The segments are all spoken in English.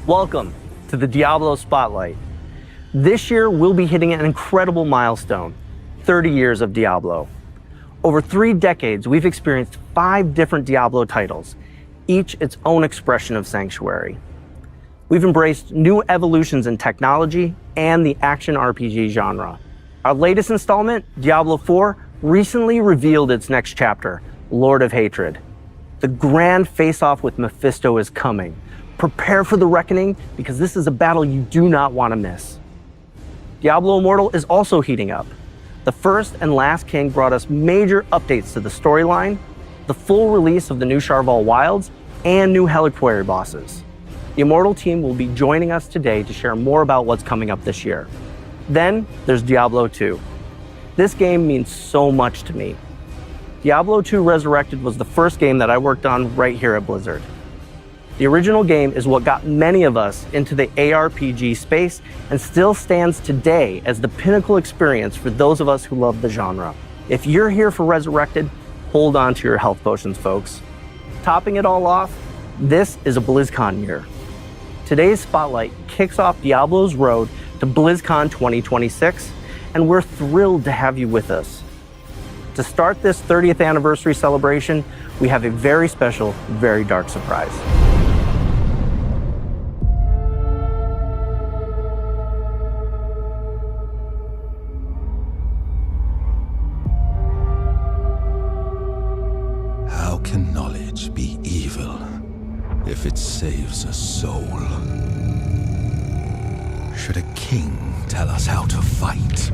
Welcome to the Diablo Spotlight. This year, we'll be hitting an incredible milestone, 30 years of Diablo. Over 3 decades, we've experienced 5 different Diablo titles, each its own expression of sanctuary. We've embraced new evolutions in technology and the action RPG genre. Our latest installment, Diablo 4, recently revealed its next chapter, Lord of Hatred. The grand face-off with Mephisto is coming. Prepare for the reckoning, because this is a battle you do not want to miss. Diablo Immortal is also heating up. The First and Last King brought us major updates to the storyline, the full release of the new Sharval Wilds, and new Heliquary bosses. The Immortal team will be joining us today to share more about what's coming up this year. Then there's Diablo 2. This game means so much to me. Diablo 2 Resurrected was the first game that I worked on right here at Blizzard. The original game is what got many of us into the ARPG space and still stands today as the pinnacle experience for those of us who love the genre. If you're here for Resurrected, hold on to your health potions, folks. Topping it all off, this is a BlizzCon year. Today's Spotlight kicks off Diablo's road to BlizzCon 2026, and we're thrilled to have you with us. To start this 30th anniversary celebration, we have a very special, very dark surprise. How can knowledge be evil if it saves a soul? Should a king tell us how to fight?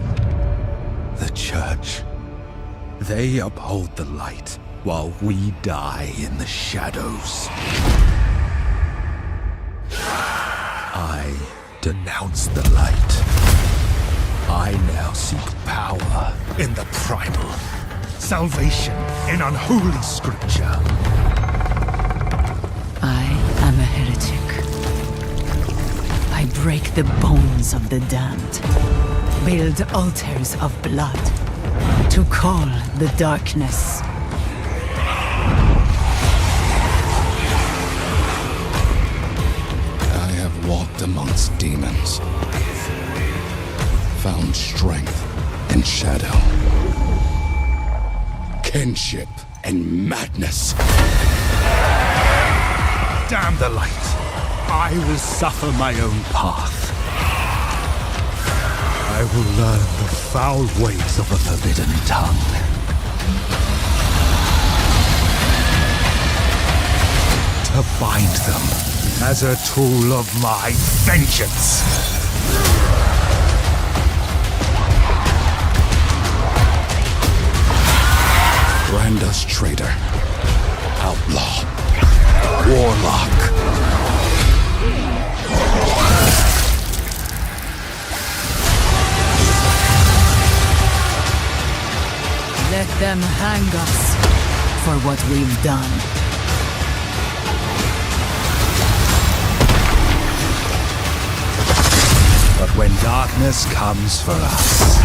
The church, they uphold the light while we die in the shadows. I denounce the light. I now seek power in the primal, salvation in unholy scripture. I am a heretic. I break the bones of the damned, build altars of blood to call the darkness. I have walked amongst demons, found strength in shadow, kinship and madness. Damn the light! I will suffer my own path. I will learn the foul ways of a forbidden tongue. To bind them as a tool of my vengeance. Branda's traitor, outlaw, warlock. Let them hang us for what we've done. But when darkness comes for us,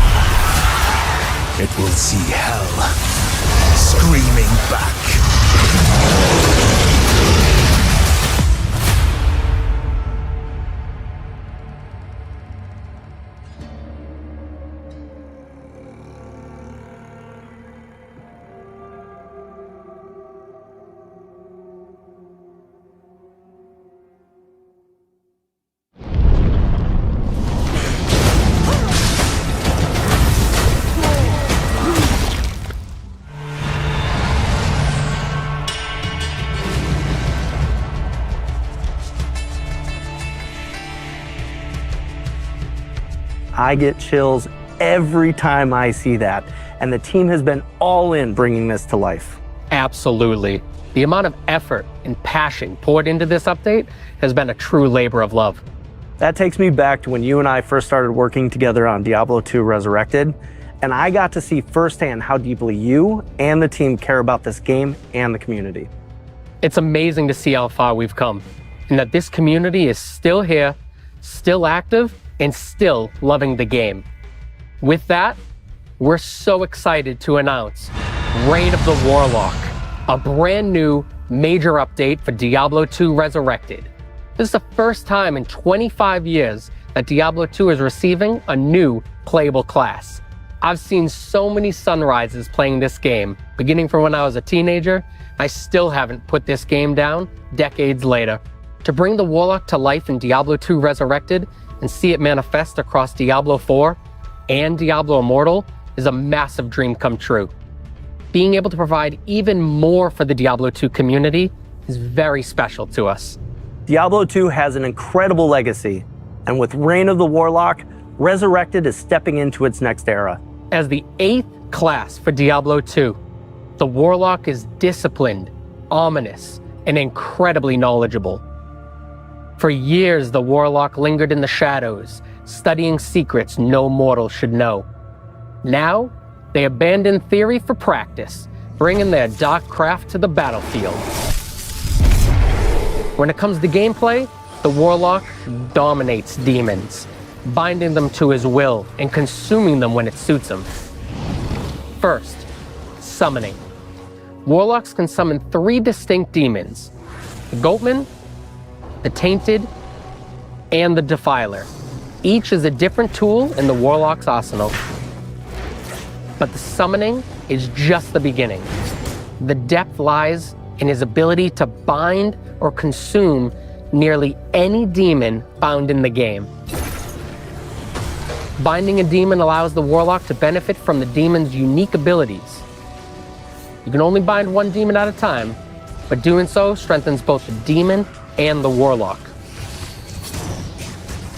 it will see hell screaming back. I get chills every time I see that, and the team has been all in bringing this to life. Absolutely. The amount of effort and passion poured into this update has been a true labor of love. That takes me back to when you and I first started working together on Diablo 2 Resurrected, and I got to see firsthand how deeply you and the team care about this game and the community. It's amazing to see how far we've come, and that this community is still here, still active, and still loving the game. With that, we're so excited to announce Reign of the Warlock, a brand new major update for Diablo 2 Resurrected. This is the first time in 25 years that Diablo 2 is receiving a new playable class. I've seen so many sunrises playing this game, beginning from when I was a teenager. I still haven't put this game down decades later. To bring the Warlock to life in Diablo 2 Resurrected and see it manifest across Diablo 4 and Diablo Immortal is a massive dream come true. Being able to provide even more for the Diablo 2 community is very special to us. Diablo 2 has an incredible legacy, and with Reign of the Warlock, Resurrected is stepping into its next era. As the 8th class for Diablo 2, the Warlock is disciplined, ominous, and incredibly knowledgeable. For years, the Warlock lingered in the shadows, studying secrets no mortal should know. Now, they abandon theory for practice, bringing their dark craft to the battlefield. When it comes to gameplay, the Warlock dominates demons, binding them to his will and consuming them when it suits him. First, summoning. Warlocks can summon 3 distinct demons: the Goatman, the Tainted, and the Defiler. Each is a different tool in the Warlock's arsenal. But the summoning is just the beginning. The depth lies in his ability to bind or consume nearly any demon found in the game. Binding a demon allows the Warlock to benefit from the demon's unique abilities. You can only bind one demon at a time, but doing so strengthens both the demon and the Warlock.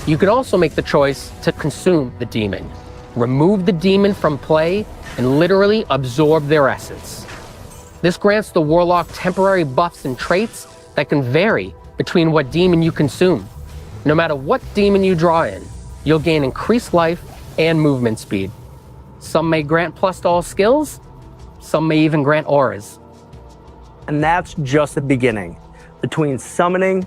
You can also make the choice to consume the demon, remove the demon from play, and literally absorb their essence. This grants the Warlock temporary buffs and traits that can vary between what demon you consume. No matter what demon you draw in, you'll gain increased life and movement speed. Some may grant plus to all skills, some may even grant auras. And that's just the beginning. Between summoning,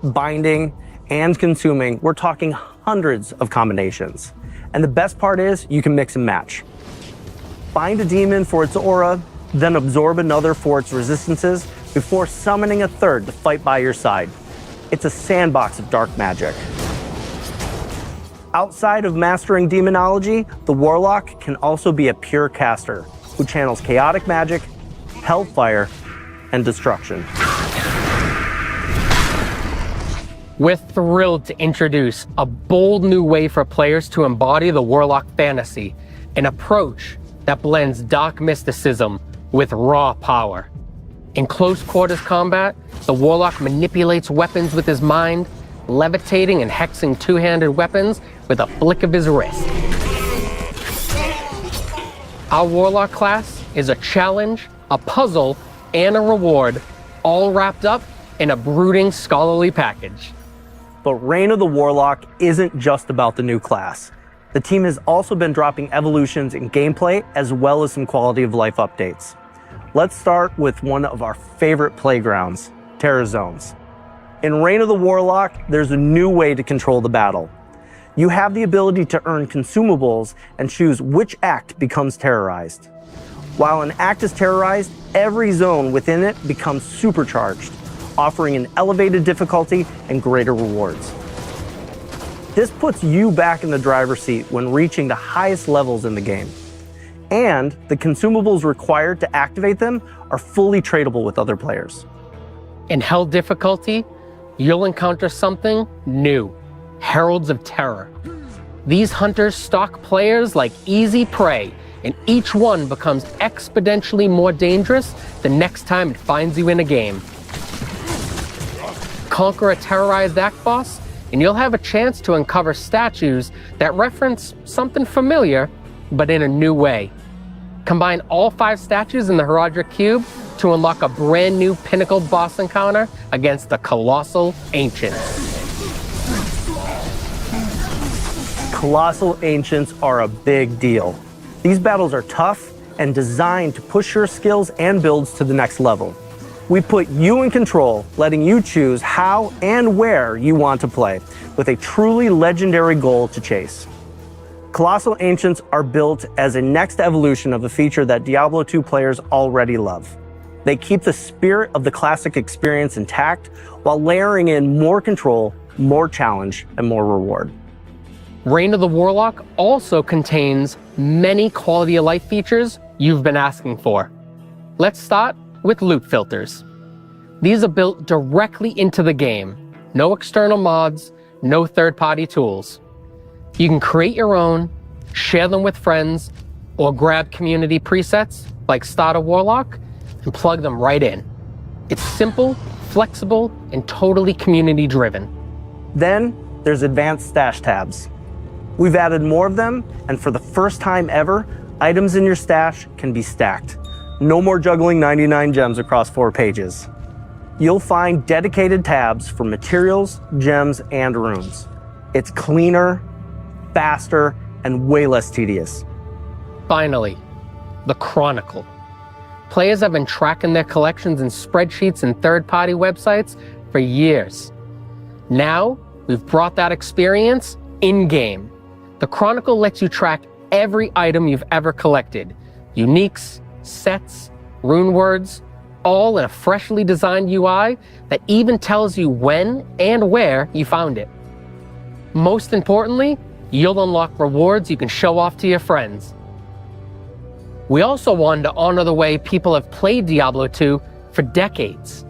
binding, and consuming, we're talking hundreds of combinations. And the best part is you can mix and match. Bind a demon for its aura, then absorb another for its resistances before summoning a third to fight by your side. It's a sandbox of dark magic. Outside of mastering demonology, the Warlock can also be a pure caster who channels chaotic magic, hellfire, and destruction. We're thrilled to introduce a bold new way for players to embody the Warlock fantasy, an approach that blends dark mysticism with raw power. In close quarters combat, the Warlock manipulates weapons with his mind, levitating and hexing two-handed weapons with a flick of his wrist. Our Warlock class is a challenge, a puzzle, and a reward, all wrapped up in a brooding scholarly package. But Reign of the Warlock isn't just about the new class. The team has also been dropping evolutions in gameplay as well as some quality of life updates. Let's start with one of our favorite playgrounds, Terror Zones. In Reign of the Warlock, there's a new way to control the battle. You have the ability to earn consumables and choose which act becomes terrorized. While an act is terrorized, every zone within it becomes supercharged, offering an elevated difficulty and greater rewards. This puts you back in the driver's seat when reaching the highest levels in the game. And the consumables required to activate them are fully tradable with other players. In Hell difficulty, you'll encounter something new, Heralds of Terror. These hunters stalk players like easy prey, and each one becomes exponentially more dangerous the next time it finds you in a game. Conquer a terrorized act boss, and you'll have a chance to uncover statues that reference something familiar, but in a new way. Combine all 5 statues in the Herodric Cube to unlock a brand new pinnacle boss encounter against the Colossal Ancients. Colossal Ancients are a big deal. These battles are tough and designed to push your skills and builds to the next level. We put you in control, letting you choose how and where you want to play, with a truly legendary goal to chase. Colossal Ancients are built as a next evolution of a feature that Diablo 2 players already love. They keep the spirit of the classic experience intact while layering in more control, more challenge, and more reward. Reign of the Warlock also contains many quality of life features you've been asking for. Let's start with loot filters. These are built directly into the game. No external mods, no third-party tools. You can create your own, share them with friends, or grab community presets like Start a Warlock and plug them right in. It's simple, flexible, and totally community-driven. Then there's advanced stash tabs. We've added more of them, and for the first time ever, items in your stash can be stacked. No more juggling 99 gems across 4 pages. You'll find dedicated tabs for materials, gems, and runes. It's cleaner, faster, and way less tedious. Finally, the Chronicle. Players have been tracking their collections in spreadsheets and third-party websites for years. Now, we've brought that experience in-game. The Chronicle lets you track every item you've ever collected. Uniques, sets, rune words, all in a freshly designed UI that even tells you when and where you found it. Most importantly, you'll unlock rewards you can show off to your friends. We also wanted to honor the way people have played Diablo 2 for decades.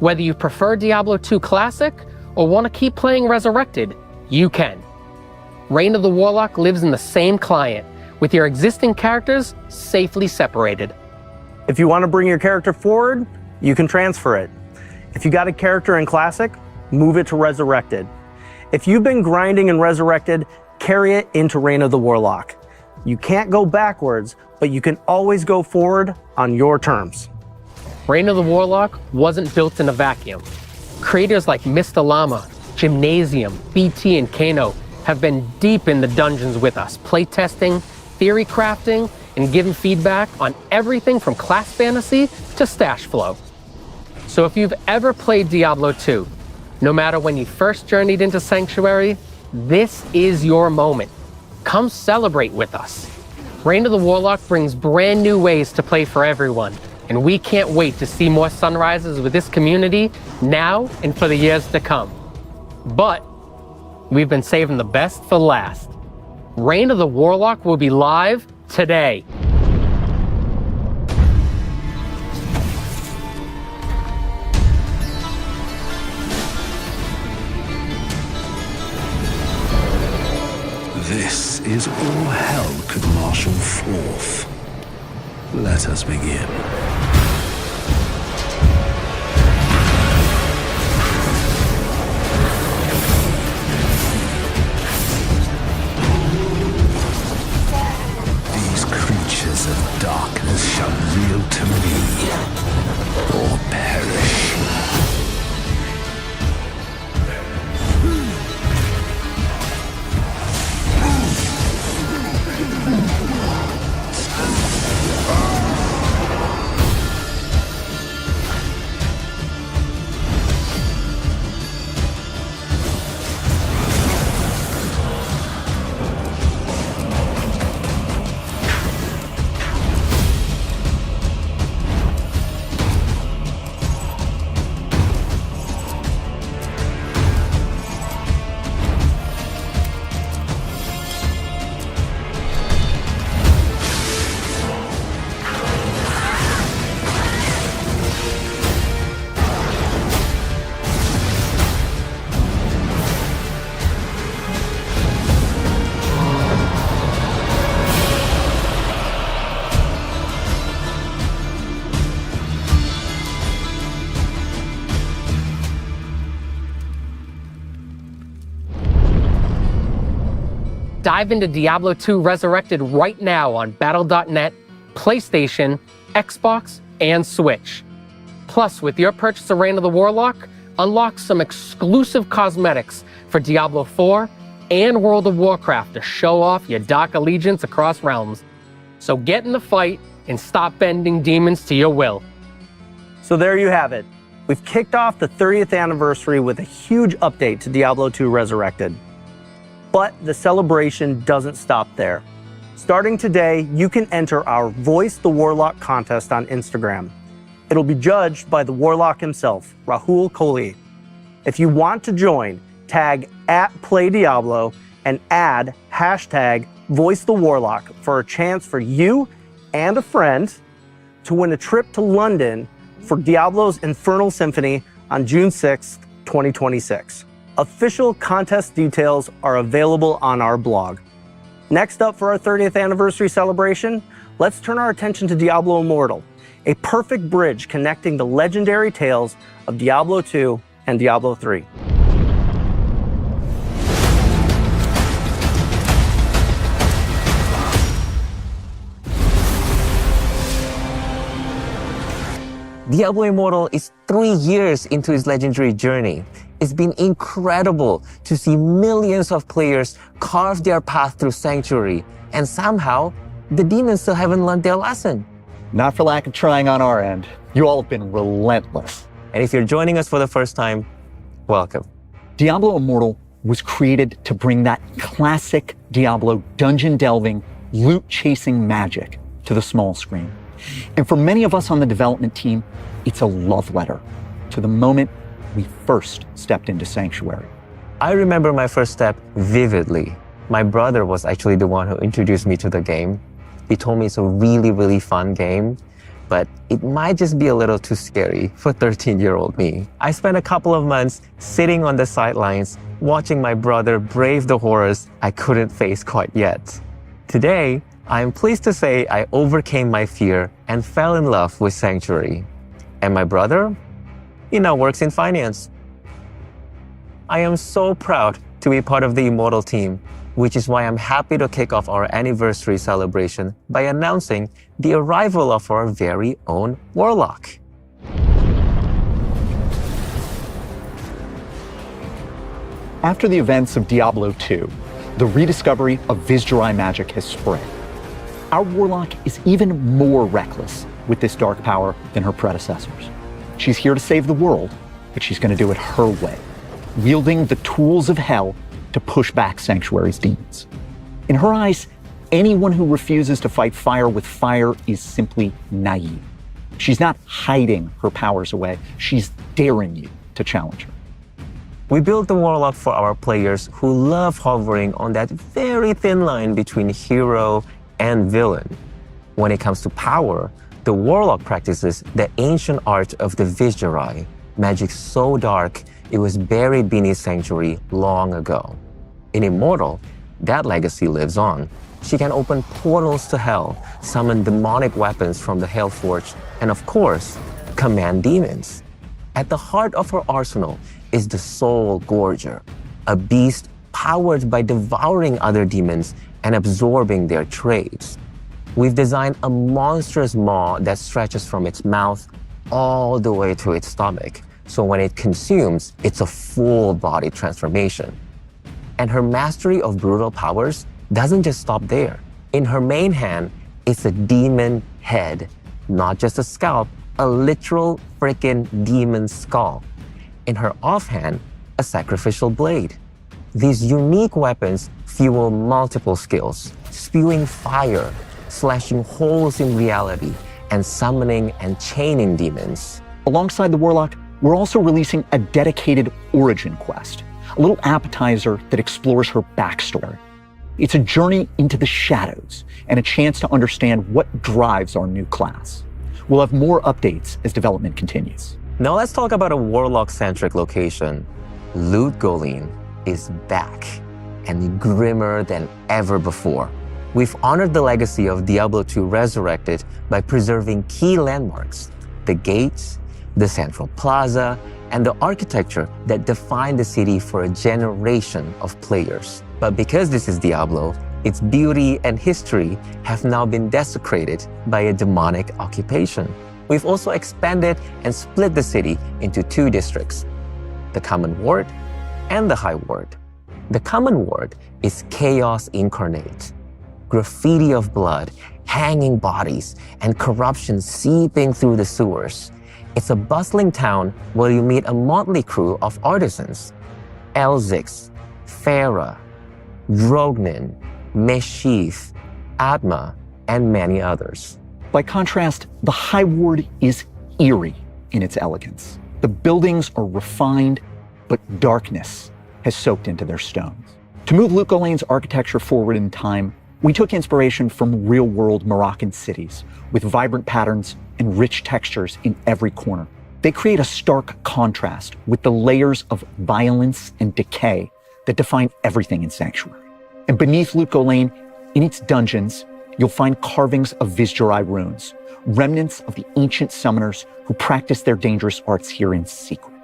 Whether you prefer Diablo 2 Classic or want to keep playing Resurrected, you can. Reign of the Warlock lives in the same client, with your existing characters safely separated. If you want to bring your character forward, you can transfer it. If you got a character in Classic, move it to Resurrected. If you've been grinding in Resurrected, carry it into Reign of the Warlock. You can't go backwards, but you can always go forward on your terms. Reign of the Warlock wasn't built in a vacuum. Creators like Mr. Llama, Gymnasium, BT, and Kano have been deep in the dungeons with us, playtesting, theory crafting, and giving feedback on everything from class fantasy to stash flow. So if you've ever played Diablo 2, no matter when you first journeyed into Sanctuary, this is your moment. Come celebrate with us. Reign of the Warlock brings brand new ways to play for everyone, and we can't wait to see more sunrises with this community now and for the years to come. But we've been saving the best for last. Reign of the Warlock will be live today. This is all hell could marshal forth. Let us begin. These creatures of darkness shall yield to me, or perish. Dive into Diablo 2 Resurrected right now on Battle.net, PlayStation, Xbox, and Switch. Plus, with your purchase of Reign of the Warlock, unlock some exclusive cosmetics for Diablo 4 and World of Warcraft to show off your dark allegiance across realms. So get in the fight and stop bending demons to your will. So there you have it. We've kicked off the 30th anniversary with a huge update to Diablo 2 Resurrected. But the celebration doesn't stop there. Starting today, you can enter our Voice the Warlock contest on Instagram. It'll be judged by the Warlock himself, Rahul Kohli. If you want to join, tag @PlayDiablo and add #VoiceTheWarlock for a chance for you and a friend to win a trip to London for Diablo's Infernal Symphony on June 6th, 2026. Official contest details are available on our blog. Next up for our 30th anniversary celebration, let's turn our attention to Diablo Immortal, a perfect bridge connecting the legendary tales of Diablo 2 and Diablo 3. Diablo Immortal is 3 years into its legendary journey. It's been incredible to see millions of players carve their path through Sanctuary, and somehow, the demons still haven't learned their lesson. Not for lack of trying on our end. You all have been relentless. And if you're joining us for the first time, welcome. Diablo Immortal was created to bring that classic Diablo dungeon-delving, loot-chasing magic to the small screen. And for many of us on the development team, it's a love letter to the moment we first stepped into Sanctuary. I remember my first step vividly. My brother was actually the one who introduced me to the game. He told me it's a really, really fun game, but it might just be a little too scary for 13-year-old me. I spent a couple of months sitting on the sidelines, watching my brother brave the horrors I couldn't face quite yet. Today, I am pleased to say I overcame my fear and fell in love with Sanctuary. And my brother? He now works in finance. I am so proud to be part of the Immortal team, which is why I'm happy to kick off our anniversary celebration by announcing the arrival of our very own Warlock. After the events of Diablo 2, the rediscovery of Vizjerai magic has spread. Our Warlock is even more reckless with this dark power than her predecessors. She's here to save the world, but she's going to do it her way, wielding the tools of hell to push back Sanctuary's demons. In her eyes, anyone who refuses to fight fire with fire is simply naive. She's not hiding her powers away. She's daring you to challenge her. We built the Warlock for our players who love hovering on that very thin line between hero and villain. When it comes to power, the Warlock practices the ancient art of the Vizjerai, magic so dark it was buried beneath Sanctuary long ago. In Immortal, that legacy lives on. She can open portals to hell, summon demonic weapons from the Hellforge, and of course, command demons. At the heart of her arsenal is the Soul Gorger, a beast powered by devouring other demons and absorbing their traits. We've designed a monstrous maw that stretches from its mouth all the way to its stomach, so when it consumes, it's a full body transformation. And her mastery of brutal powers doesn't just stop there. In her main hand, it's a demon head, not just a scalp, a literal freaking demon skull. In her offhand, a sacrificial blade. These unique weapons fuel multiple skills, spewing fire, slashing holes in reality, and summoning and chaining demons. Alongside the Warlock, we're also releasing a dedicated origin quest, a little appetizer that explores her backstory. It's a journey into the shadows and a chance to understand what drives our new class. We'll have more updates as development continues. Now let's talk about a Warlock-centric location. Loot Golem is back and grimmer than ever before. We've honored the legacy of Diablo 2 Resurrected by preserving key landmarks, the gates, the central plaza, and the architecture that defined the city for a generation of players. But because this is Diablo, its beauty and history have now been desecrated by a demonic occupation. We've also expanded and split the city into 2 districts, the Common Ward and the High Ward. The Common Ward is chaos incarnate. Graffiti of blood, hanging bodies, and corruption seeping through the sewers. It's a bustling town where you meet a motley crew of artisans. Elzix, Farah, Drognin, Meshif, Atma, and many others. By contrast, the High Ward is eerie in its elegance. The buildings are refined, but darkness has soaked into their stones. To move Luke Golane's architecture forward in time, we took inspiration from real-world Moroccan cities with vibrant patterns and rich textures in every corner. They create a stark contrast with the layers of violence and decay that define everything in Sanctuary. And beneath Luke Golane, in its dungeons, you'll find carvings of Vizjurai runes, remnants of the ancient summoners who practiced their dangerous arts here in secret.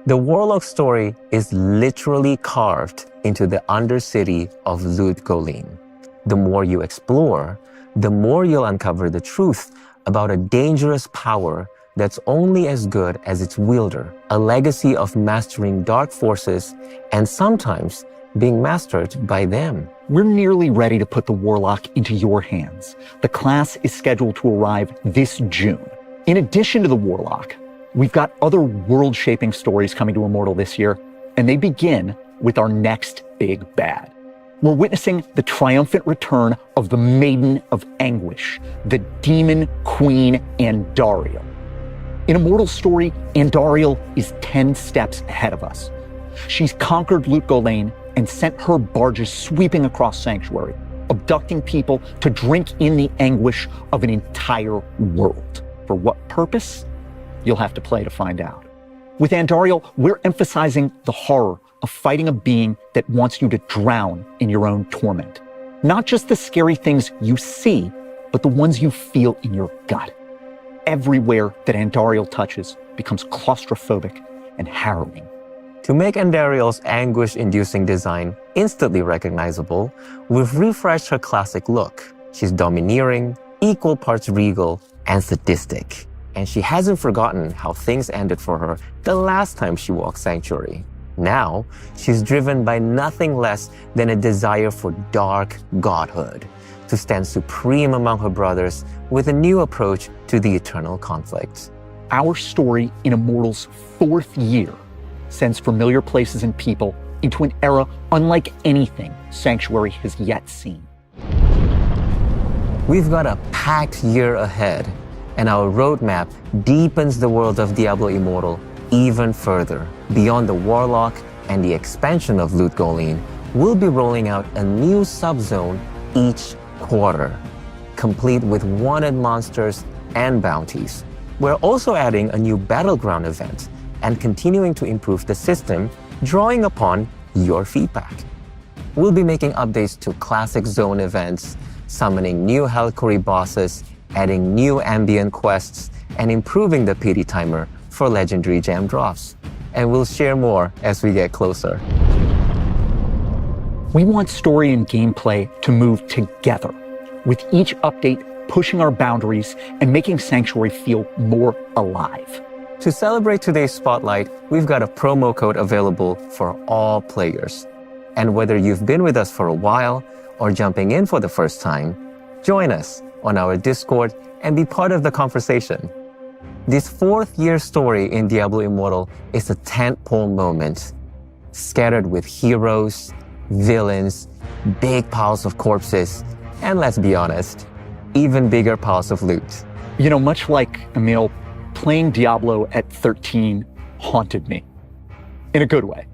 The Warlock story is literally carved into the undercity of Luke Golane. The more you explore, the more you'll uncover the truth about a dangerous power that's only as good as its wielder, a legacy of mastering dark forces and sometimes being mastered by them. We're nearly ready to put the Warlock into your hands. The class is scheduled to arrive this June. In addition to the Warlock, we've got other world-shaping stories coming to Immortal this year, and they begin with our next big bad. We're witnessing the triumphant return of the Maiden of Anguish, the Demon Queen Andariel. In Immortal's story, Andariel is 10 steps ahead of us. She's conquered Luke Golane and sent her barges sweeping across Sanctuary, abducting people to drink in the anguish of an entire world. For what purpose? You'll have to play to find out. With Andariel, we're emphasizing the horror of fighting a being that wants you to drown in your own torment. Not just the scary things you see, but the ones you feel in your gut. Everywhere that Andariel touches becomes claustrophobic and harrowing. To make Andariel's anguish-inducing design instantly recognizable, we've refreshed her classic look. She's domineering, equal parts regal, and sadistic. And she hasn't forgotten how things ended for her the last time she walked Sanctuary. Now, she's driven by nothing less than a desire for dark godhood, to stand supreme among her brothers with a new approach to the eternal conflict. Our story in Immortal's 4th year sends familiar places and people into an era unlike anything Sanctuary has yet seen. We've got a packed year ahead, and our roadmap deepens the world of Diablo Immortal even further. Beyond the Warlock and the expansion of Luke Golane, we'll be rolling out a new subzone each quarter, complete with wanted monsters and bounties. We're also adding a new battleground event and continuing to improve the system, drawing upon your feedback. We'll be making updates to classic zone events, summoning new Helcori bosses, adding new ambient quests, and improving the PD timer for legendary gem drops. And we'll share more as we get closer. We want story and gameplay to move together, with each update pushing our boundaries and making Sanctuary feel more alive. To celebrate today's spotlight, we've got a promo code available for all players. And whether you've been with us for a while or jumping in for the first time, join us on our Discord and be part of the conversation. This 4th year story in Diablo Immortal is a tentpole moment, scattered with heroes, villains, big piles of corpses, and let's be honest, even bigger piles of loot. You know, much like Emil, playing Diablo at 13 haunted me. In a good way.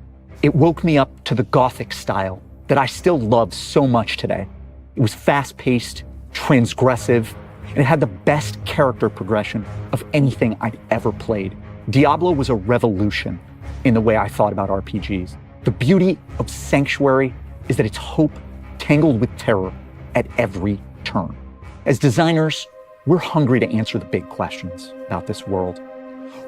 It woke me up to the Gothic style that I still love so much today. It was fast-paced, transgressive, and it had the best character progression of anything I'd ever played. Diablo was a revolution in the way I thought about RPGs. The beauty of Sanctuary is that it's hope tangled with terror at every turn. As designers, we're hungry to answer the big questions about this world.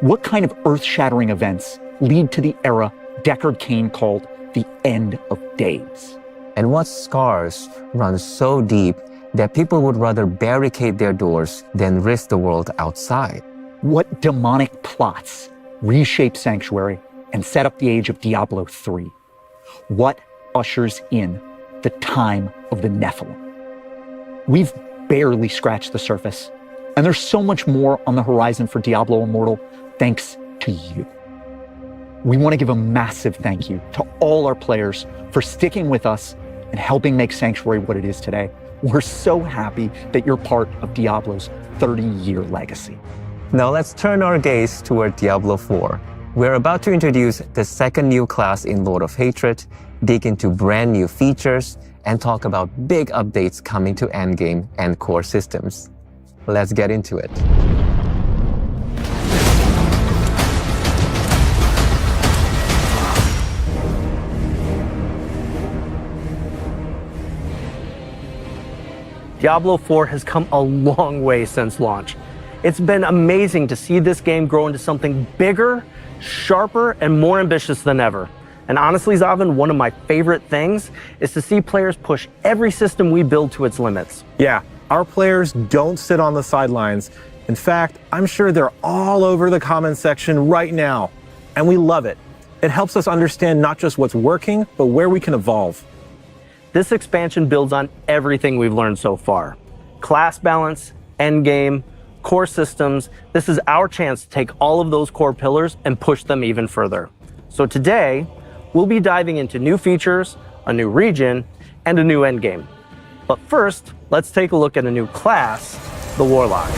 What kind of earth-shattering events lead to the era Deckard Cain called the end of days? And what scars run so deep that people would rather barricade their doors than risk the world outside? What demonic plots reshape Sanctuary and set up the age of Diablo 3? What ushers in the time of the Nephilim? We've barely scratched the surface, and there's so much more on the horizon for Diablo Immortal thanks to you. We want to give a massive thank you to all our players for sticking with us and helping make Sanctuary what it is today. We're so happy that you're part of Diablo's 30-year legacy. Now let's turn our gaze toward Diablo 4. We're about to introduce the second new class in Lord of Hatred, dig into brand new features, and talk about big updates coming to endgame and core systems. Let's get into it. Diablo 4 has come a long way since launch. It's been amazing to see this game grow into something bigger, sharper, and more ambitious than ever. And honestly, Zavin, one of my favorite things is to see players push every system we build to its limits. Yeah, our players don't sit on the sidelines. In fact, I'm sure they're all over the comments section right now. And we love it. It helps us understand not just what's working, but where we can evolve. This expansion builds on everything we've learned so far. Class balance, endgame, core systems. This is our chance to take all of those core pillars and push them even further. So today, we'll be diving into new features, a new region, and a new endgame. But first, let's take a look at a new class, the Warlock.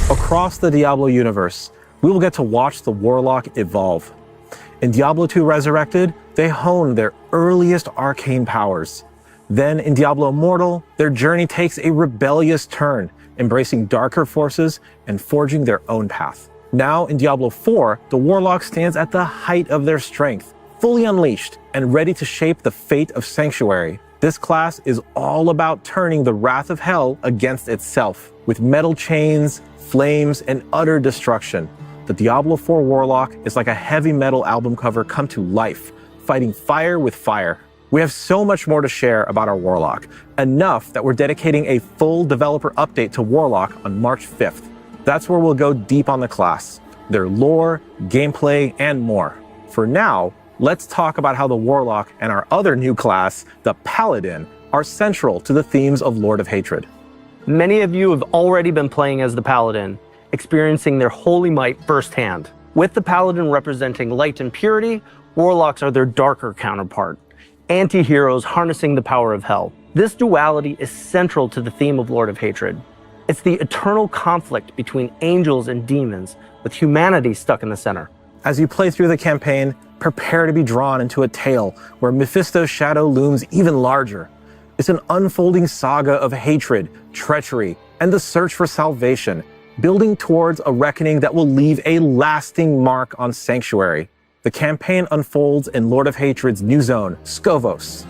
Across the Diablo universe, we will get to watch the Warlock evolve. In Diablo 2 Resurrected, they honed their earliest arcane powers. Then in Diablo Immortal, their journey takes a rebellious turn, embracing darker forces and forging their own path. Now in Diablo 4, the Warlock stands at the height of their strength, fully unleashed and ready to shape the fate of Sanctuary. This class is all about turning the wrath of hell against itself, with metal chains, flames, and utter destruction. The Diablo 4 Warlock is like a heavy metal album cover come to life, fighting fire with fire. We have so much more to share about our Warlock, enough that we're dedicating a full developer update to Warlock on March 5th. That's where we'll go deep on the class, their lore, gameplay, and more. For now, let's talk about how the Warlock and our other new class, the Paladin, are central to the themes of Lord of Hatred. Many of you have already been playing as the Paladin, experiencing their holy might firsthand. With the Paladin representing light and purity, Warlocks are their darker counterpart, anti-heroes harnessing the power of hell. This duality is central to the theme of Lord of Hatred. It's the eternal conflict between angels and demons, with humanity stuck in the center. As you play through the campaign, prepare to be drawn into a tale where Mephisto's shadow looms even larger. It's an unfolding saga of hatred, treachery, and the search for salvation, building towards a reckoning that will leave a lasting mark on Sanctuary. The campaign unfolds in Lord of Hatred's new zone, Skavos.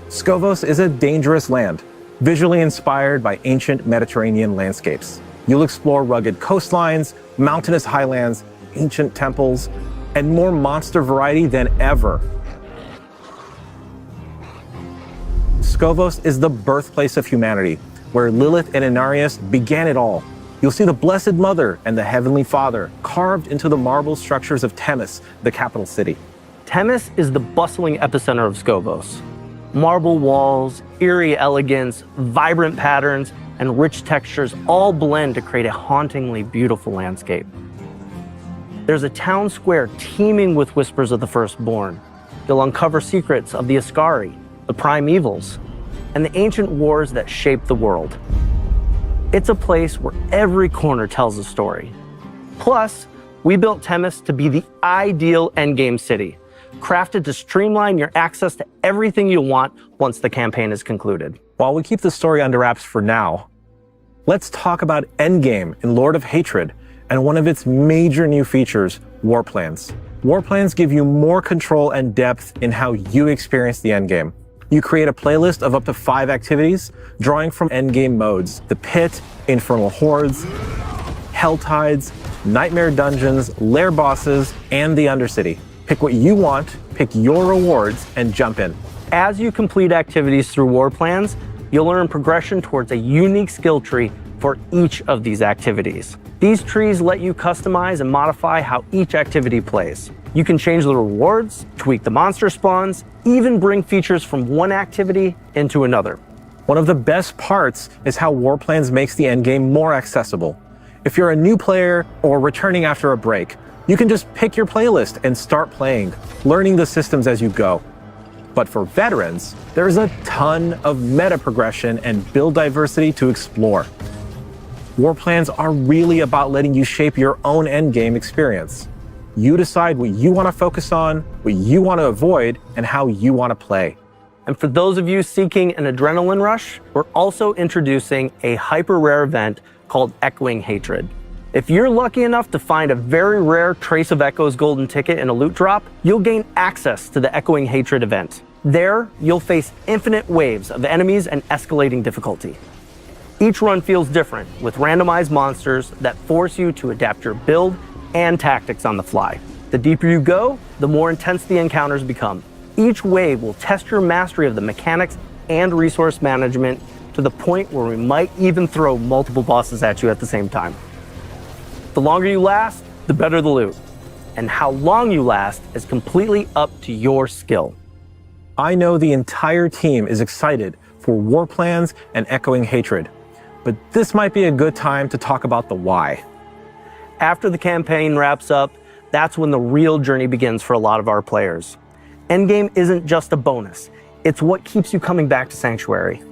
Skavos is a dangerous land, visually inspired by ancient Mediterranean landscapes. You'll explore rugged coastlines, mountainous highlands, ancient temples, and more monster variety than ever. Skavos is the birthplace of humanity, where Lilith and Inarius began it all. You'll see the Blessed Mother and the Heavenly Father carved into the marble structures of Themis, the capital city. Themis is the bustling epicenter of Skavos. Marble walls, eerie elegance, vibrant patterns, and rich textures all blend to create a hauntingly beautiful landscape. There's a town square teeming with whispers of the firstborn. You'll uncover secrets of the Ascari, the primevals, and the ancient wars that shaped the world. It's a place where every corner tells a story. Plus, we built Themis to be the ideal endgame city, crafted to streamline your access to everything you want once the campaign is concluded. While we keep the story under wraps for now, let's talk about endgame in Lord of Hatred and one of its major new features, War Plans. War Plans give you more control and depth in how you experience the endgame. You create a playlist of up to 5 activities, drawing from endgame modes: the Pit, Infernal Hordes, Hell Tides, Nightmare Dungeons, Lair Bosses, and the Undercity. Pick what you want, pick your rewards, and jump in. As you complete activities through War Plans, you'll earn progression towards a unique skill tree for each of these activities. These trees let you customize and modify how each activity plays. You can change the rewards, tweak the monster spawns, even bring features from one activity into another. One of the best parts is how War Plans makes the endgame more accessible. If you're a new player or returning after a break, you can just pick your playlist and start playing, learning the systems as you go. But for veterans, there's a ton of meta progression and build diversity to explore. War plans are really about letting you shape your own endgame experience. You decide what you want to focus on, what you want to avoid, and how you want to play. And for those of you seeking an adrenaline rush, we're also introducing a hyper rare event called Echoing Hatred. If you're lucky enough to find a very rare Trace of Echoes golden ticket in a loot drop, you'll gain access to the Echoing Hatred event. There, you'll face infinite waves of enemies and escalating difficulty. Each run feels different, with randomized monsters that force you to adapt your build and tactics on the fly. The deeper you go, the more intense the encounters become. Each wave will test your mastery of the mechanics and resource management to the point where we might even throw multiple bosses at you at the same time. The longer you last, the better the loot. And how long you last is completely up to your skill. I know the entire team is excited for War Plans and Echoing Hatred, but this might be a good time to talk about the why. After the campaign wraps up, that's when the real journey begins for a lot of our players. Endgame isn't just a bonus, it's what keeps you coming back to Sanctuary.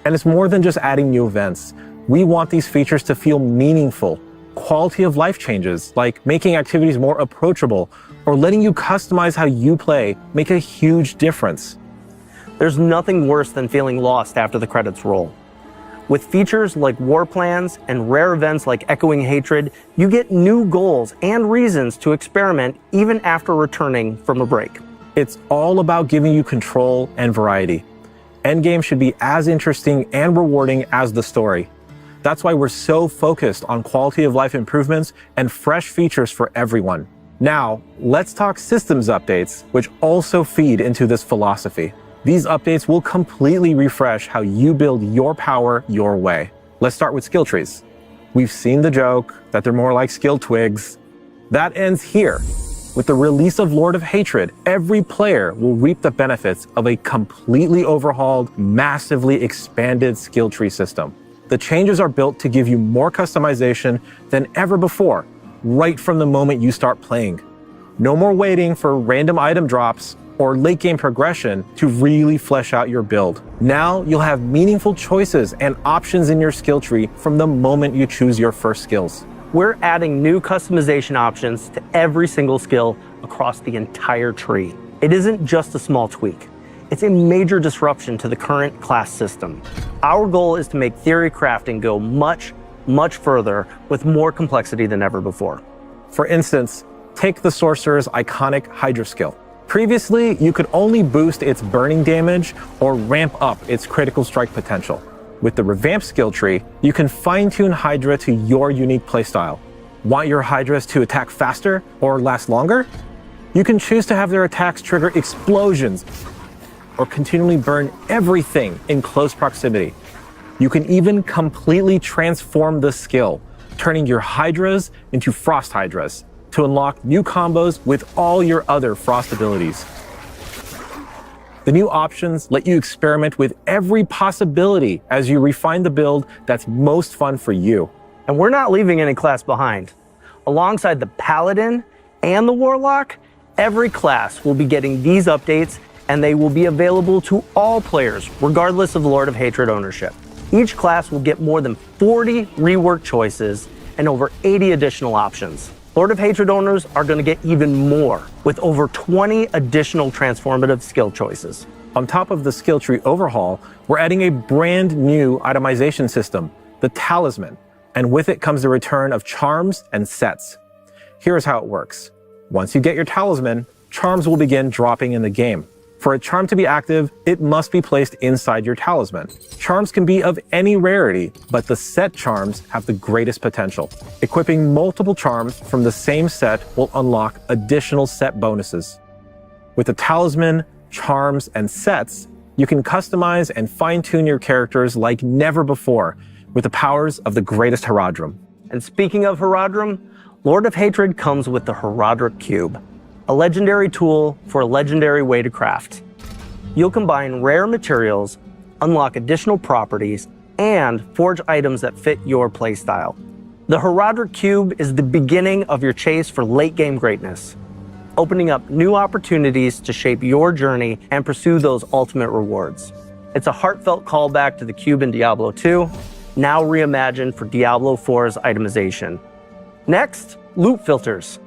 And it's more than just adding new events. We want these features to feel meaningful. Quality of life changes, like making activities more approachable or letting you customize how you play, make a huge difference. There's nothing worse than feeling lost after the credits roll. With features like War Plans and rare events like Echoing Hatred, you get new goals and reasons to experiment even after returning from a break. It's all about giving you control and variety. Endgame should be as interesting and rewarding as the story. That's why we're so focused on quality of life improvements and fresh features for everyone. Now, let's talk systems updates, which also feed into this philosophy. These updates will completely refresh how you build your power your way. Let's start with skill trees. We've seen the joke that they're more like skill twigs. That ends here. With the release of Lord of Hatred, every player will reap the benefits of a completely overhauled, massively expanded skill tree system. The changes are built to give you more customization than ever before, right from the moment you start playing. No more waiting for random item drops or late game progression to really flesh out your build. Now you'll have meaningful choices and options in your skill tree from the moment you choose your first skills. We're adding new customization options to every single skill across the entire tree. It isn't just a small tweak. It's a major disruption to the current class system. Our goal is to make theory crafting go much, much further with more complexity than ever before. For instance, take the Sorcerer's iconic Hydra skill. Previously, you could only boost its burning damage or ramp up its critical strike potential. With the revamped skill tree, you can fine-tune Hydra to your unique playstyle. Want your Hydras to attack faster or last longer? You can choose to have their attacks trigger explosions or continually burn everything in close proximity. You can even completely transform the skill, turning your Hydras into Frost Hydras to unlock new combos with all your other Frost abilities. The new options let you experiment with every possibility as you refine the build that's most fun for you. And we're not leaving any class behind. Alongside the Paladin and the Warlock, every class will be getting these updates, and they will be available to all players, regardless of Lord of Hatred ownership. Each class will get more than 40 rework choices and over 80 additional options. Lord of Hatred owners are going to get even more, with over 20 additional transformative skill choices. On top of the skill tree overhaul, we're adding a brand new itemization system, the Talisman, and with it comes the return of charms and sets. Here's how it works. Once you get your Talisman, charms will begin dropping in the game. For a charm to be active, it must be placed inside your Talisman. Charms can be of any rarity, but the set charms have the greatest potential. Equipping multiple charms from the same set will unlock additional set bonuses. With the Talisman, charms, and sets, you can customize and fine-tune your characters like never before with the powers of the greatest Herodrum. And speaking of Herodrum, Lord of Hatred comes with the Herodric Cube, a legendary tool for a legendary way to craft. You'll combine rare materials, unlock additional properties, and forge items that fit your playstyle. The Herodric Cube is the beginning of your chase for late game greatness. opening up new opportunities to shape your journey and pursue those ultimate rewards. It's a heartfelt callback to the cube in Diablo 2, now reimagined for Diablo 4's itemization. Next, loot filters.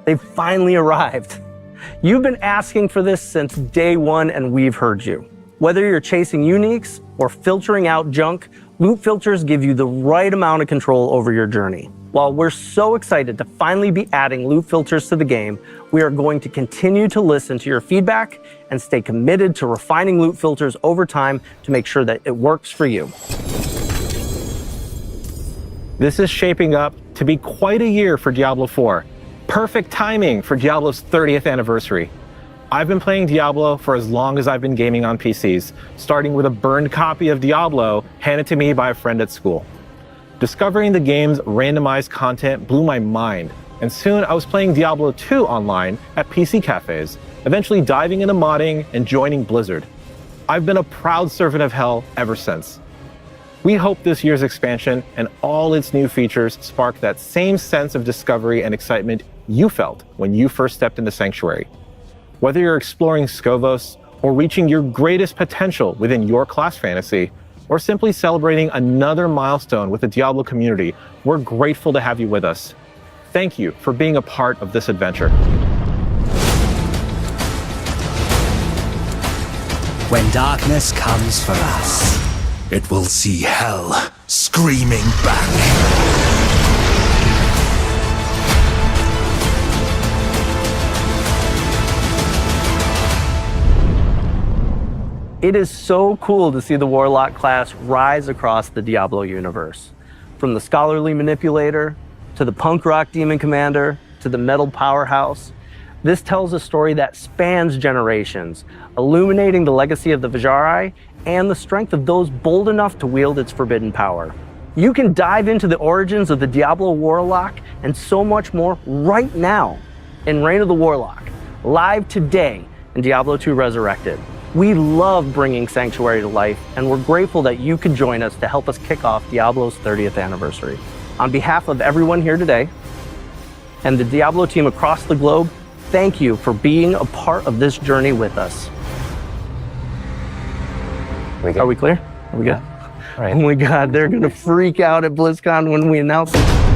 They've finally arrived. You've been asking for this since day one, and we've heard you. Whether you're chasing uniques or filtering out junk, loot filters give you the right amount of control over your journey. While we're so excited to finally be adding loot filters to the game, we are going to continue to listen to your feedback and stay committed to refining loot filters over time to make sure that it works for you. This is shaping up to be quite a year for Diablo 4. Perfect timing for Diablo's 30th anniversary. I've been playing Diablo for as long as I've been gaming on PCs, starting with a burned copy of Diablo handed to me by a friend at school. Discovering the game's randomized content blew my mind, and soon I was playing Diablo 2 online at PC cafes, eventually diving into modding and joining Blizzard. I've been a proud servant of hell ever since. We hope this year's expansion and all its new features spark that same sense of discovery and excitement you felt when you first stepped into Sanctuary. Whether you're exploring Scovos or reaching your greatest potential within your class fantasy, or simply celebrating another milestone with the Diablo community, we're grateful to have you with us. Thank you for being a part of this adventure. When darkness comes for us, It will see hell screaming back. It is so cool to see the Warlock class rise across the Diablo universe. From the scholarly manipulator, to the punk rock demon commander, to the metal powerhouse. This tells a story that spans generations, illuminating the legacy of the Vajari and the strength of those bold enough to wield its forbidden power. You can dive into the origins of the Diablo Warlock and so much more right now in Reign of the Warlock, live today in Diablo 2 Resurrected. We love bringing Sanctuary to life, and we're grateful that you could join us to help us kick off Diablo's 30th anniversary. On behalf of everyone here today and the Diablo team across the globe, thank you for being a part of this journey with us. We good? Are we clear? Are we good? All right. Oh my God, they're gonna freak out at BlizzCon when we announce it.